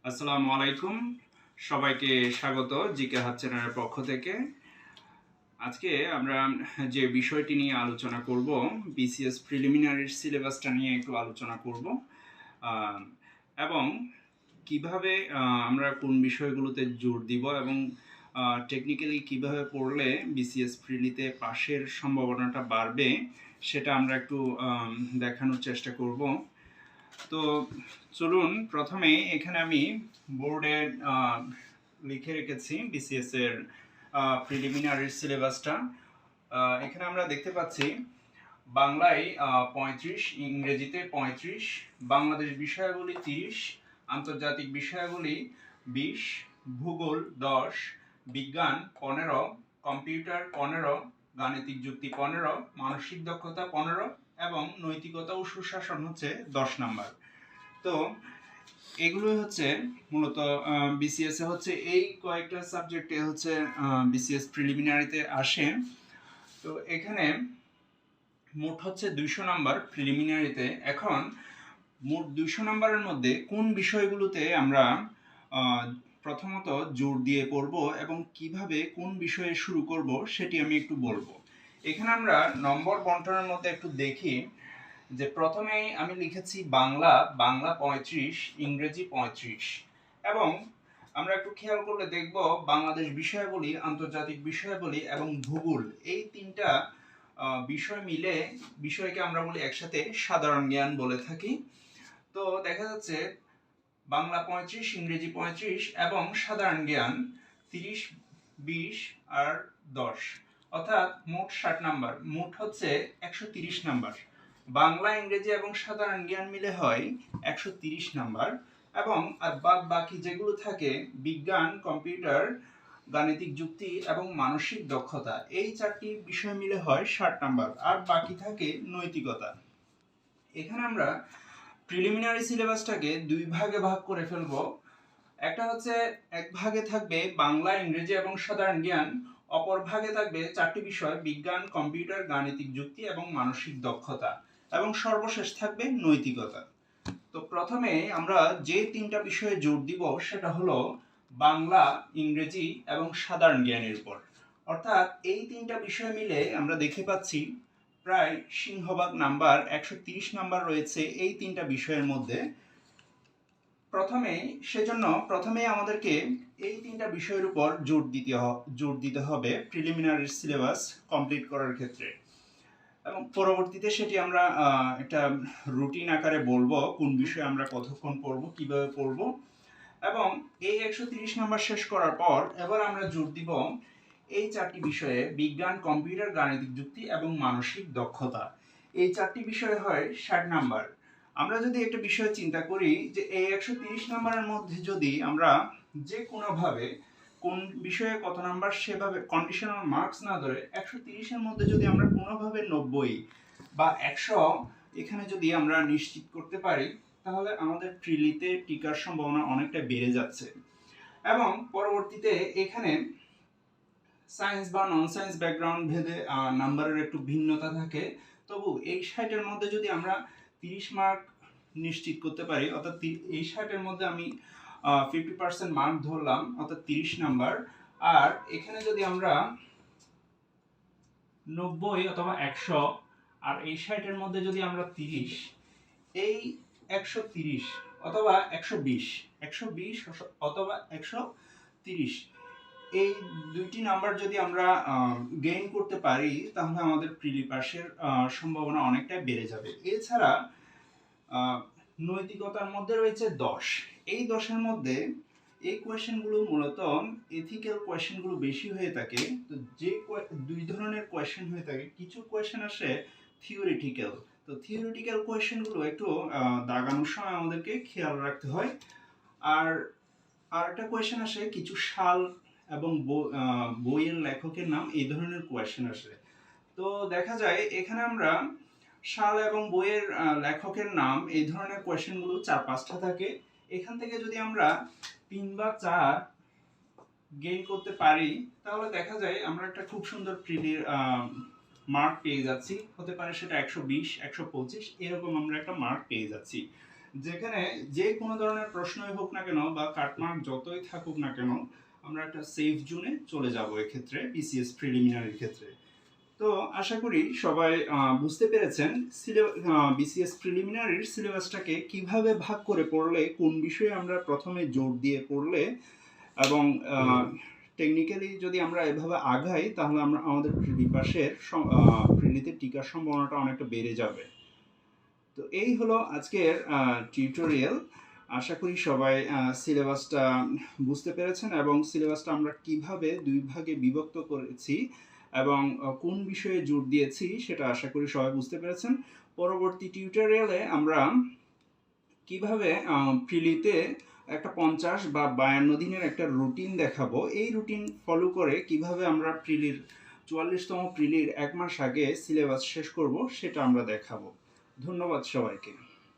আসসালামু আলাইকুম, সবাইকে স্বাগত জিকে হাব চ্যানেলের পক্ষ থেকে। আজকে আমরা যে বিষয়টি নিয়ে আলোচনা করব, বিসিএস প্রিলিমিনারির সিলেবাসটা নিয়ে একটু আলোচনা করব আহ, এবং কিভাবে আমরা কোন বিষয়গুলোতে জোর দিব এবং টেকনিক্যালি কিভাবে পড়লে বিসিএস প্রিলিতে পাশের সম্ভাবনাটা বাড়বে সেটা আমরা একটু দেখানোর চেষ্টা করব। তো চলুন, প্রথমে এখানে আমি বোর্ডে লিখে রেখেছি বিসিএস এর প্রিলিমিনারি সিলেবাসটা। এখানে আমরা দেখতে পাচ্ছি বাংলায় 35, ইংরেজিতে 35, বাংলাদেশ বিষয়াবলী 30, আন্তর্জাতিক বিষয়াবলী 20, ভূগোল 10, বিজ্ঞান 15, কম্পিউটার 15, গাণিতিক যুক্তি 15, মানসিক দক্ষতা 15 এবং নৈতিকতা ও সুশাসন হচ্ছে 10 নাম্বার। তো এগুলোই হচ্ছে মূলত বিসিএস এ হচ্ছে এই কয়েকটা সাবজেক্টে হচ্ছে বিসিএস প্রিলিমিনারিতে আসে। তো এখানে মোট হচ্ছে 200 নাম্বার প্রিলিমিনারিতে। এখন মোট 200 নাম্বারের মধ্যে কোন বিষয়গুলোতে আমরা প্রথমত জোর দিয়ে পড়ব এবং কিভাবে কোন বিষয়ে শুরু করব সেটি আমি একটু বলবো। এখানে আমরা নম্বর বন্টনের মধ্যে একটু দেখি যে প্রথমেই আমি লিখেছি বাংলা 35, ইংরেজি 35 এবং আমরা একটু খেয়াল করলে দেখব বাংলাদেশ বিষয়াবলী, আন্তর্জাতিক বিষয়াবলী এবং ভূগোল, এই তিনটা বিষয় মিলে বিষয়কে আমরা বলি একসাথে সাধারণ জ্ঞান বলে থাকি। তো দেখা যাচ্ছে বাংলা 35, ইংরেজি 35 এবং সাধারণ জ্ঞান 30, 20 আর 10, অর্থাৎ মোট 60 নাম্বার, মোট হচ্ছে 130 নাম্বার। বাংলা, ইংরেজি এবং সাধারণ জ্ঞান মিলে হয় 130 নাম্বার এবং আর বাদ বাকি যেগুলো থাকে বিজ্ঞান, কম্পিউটার, গাণিতিক যুক্তি এবং মানসিক দক্ষতা, এই চারটি বিষয় মিলে হয় 60 নাম্বার আর বাকি থাকে নৈতিকতা। এখানে আমরা প্রিলিমিনারি সিলেবাসটাকে দুই ভাগে ভাগ করে ফেলবো। একটা হচ্ছে এক ভাগে থাকবে বাংলা, ইংরেজি এবং সাধারণ জ্ঞান, অপর ভাগে থাকবে চারটি বিষয় বিজ্ঞান, কম্পিউটার, গাণিতিক যুক্তি এবং মানসিক দক্ষতা এবং সর্বশেষ থাকবে নৈতিকতা। তো প্রথমে আমরা যে তিনটা বিষয়ে জোর দিব সেটা হলো বাংলা, ইংরেজি এবং সাধারণ জ্ঞানের উপর। অর্থাৎ এই তিনটা বিষয় মিলে আমরা দেখতে পাচ্ছি প্রায় সিংহভাগ নাম্বার 130 নাম্বার রয়েছে এই তিনটা বিষয়ের মধ্যে। প্রথমেই আমাদেরকে এই তিনটা বিষয়ের উপর জোর দিতে হবে প্রিলিমিনারি সিলেবাস কমপ্লিট করার ক্ষেত্রে এবং পরবর্তীতে সেটি আমরা একটা রুটিন আকারে বলবো কোন বিষয়ে আমরা কতক্ষণ পড়বো, কিভাবে পড়বো। এবং এই 130 নাম্বার শেষ করার পর এবার আমরা জোর দিব এই চারটি বিষয়ে বিজ্ঞান, কম্পিউটার, গাণিতিক যুক্তি এবং মানসিক দক্ষতা, এই চারটি বিষয় হয় 60 নাম্বার। আমরা যদি একটা বিষয় চিন্তা করি যে এই 130 নাম্বারের মধ্যে যদি আমরা যে কোনোভাবে কোন বিষয়ে কত নাম্বার সেভাবে কন্ডিশনাল মার্কস না ধরে 130 এর মধ্যে যদি আমরা কোনোভাবে 90 বা 100 এখানে যদি আমরা নিশ্চিত করতে পারি তাহলে আমাদের প্রিলিতে টিকার সম্ভাবনা অনেকটা বেড়ে যাচ্ছে। এবং পরবর্তীতে এখানে সায়েন্স বা নন সায়েন্স ব্যাকগ্রাউন্ড ভেদে নাম্বারের একটু ভিন্নতা থাকে, তবু এই 60-এর মধ্যে যদি আমরা 30 মার্ক নিশ্চিত করতে পারি, অর্থাৎ এই 60-এর মধ্যে আমি 50% মার্ক ধরলাম, অর্থাৎ 30 নাম্বার। আর এখানে যদি আমরা 90 অথবা 100 আর এই 60-এর মধ্যে যদি আমরা 30, এই 130 অথবা 120 অথবা 130, এই দুইটি নাম্বার যদি আমরা গেইন করতে পারি তাহলে আমাদের প্রিলি পাসের সম্ভাবনা অনেকটা বেড়ে যাবে। এছাড়া নৈতিকতার মধ্যে রয়েছে 10। এই 10-এর মধ্যে এই কোয়েশ্চেনগুলো মূলত এথিক্যাল কোয়েশ্চেনগুলো বেশি হয়ে থাকে। তো যে দুই ধরনের কোয়েশ্চেন হয়ে থাকে, কিছু কোয়েশ্চেন আসে থিওরিটিক্যাল। তো থিওরিটিক্যাল কোয়েশ্চেনগুলো একটু দাগানোর সময় আমাদেরকে খেয়াল রাখতে হয়। আর আরেকটা কোয়েশ্চেন আসে কিছু সাল এবং বইয়ের লেখকের নাম, এই ধরনের কোয়েশ্চেন আসে। তো দেখা যায় এখানে আমরা সাল এবং বইয়ের লেখকের নাম, এই ধরনের কোয়েশ্চেনগুলো 4-5টা থাকে। এখান থেকে যদি আমরা 3 বা 4 গেইন করতে পারি তাহলে দেখা যায় আমরা একটা খুব সুন্দর প্রিলির মার্ক পেয়ে যাচ্ছি। হতে পারে সেটা 120, 125 এরকম আমরা একটা মার্ক পেয়ে যাচ্ছি। যেখানে যে কোনো ধরনের প্রশ্নই হোক না কেন বা কাটমার্ক যতই থাকুক না কেন, আমরা একটা সেফ জোনে চলে যাব এক্ষেত্রে বিসিএস প্রিলিমিনারির ক্ষেত্রে। তো আশা করি সবাই বুঝতে পেরেছেন বিসিএস প্রিলিমিনারির সিলেবাসটাকে কিভাবে ভাগ করে পড়লে কোন বিষয়ে আমরা প্রথমে জোর দিয়ে পড়লে এবং টেকনিক্যালি যদি আমরা এভাবে আগাই তাহলে আমরা আমাদের প্রিলি পাশের প্রিলিতে টিকার সম্ভাবনাটা অনেকটা বেড়ে যাবে। তো এই হলো আজকের টিউটোরিয়াল। আশা করি সবাই সিলেবাসটা বুঝতে পেরেছেন এবং সিলেবাসটা আমরা কিভাবে দুই ভাগে বিভক্ত করেছি এবং কোন বিষয়ে জোর দিয়েছি সেটা আশা করি সবাই বুঝতে পেরেছেন। পরবর্তী টিউটোরিয়ালে আমরা কিভাবে প্রিলিতে একটা 50 বা 52 দিনের একটা রুটিন দেখাবো। এই রুটিন ফলো করে কিভাবে আমরা প্রিলির 44তম প্রিলির 1 মাস আগে সিলেবাস শেষ করব সেটা আমরা দেখাবো। ধন্যবাদ সবাইকে।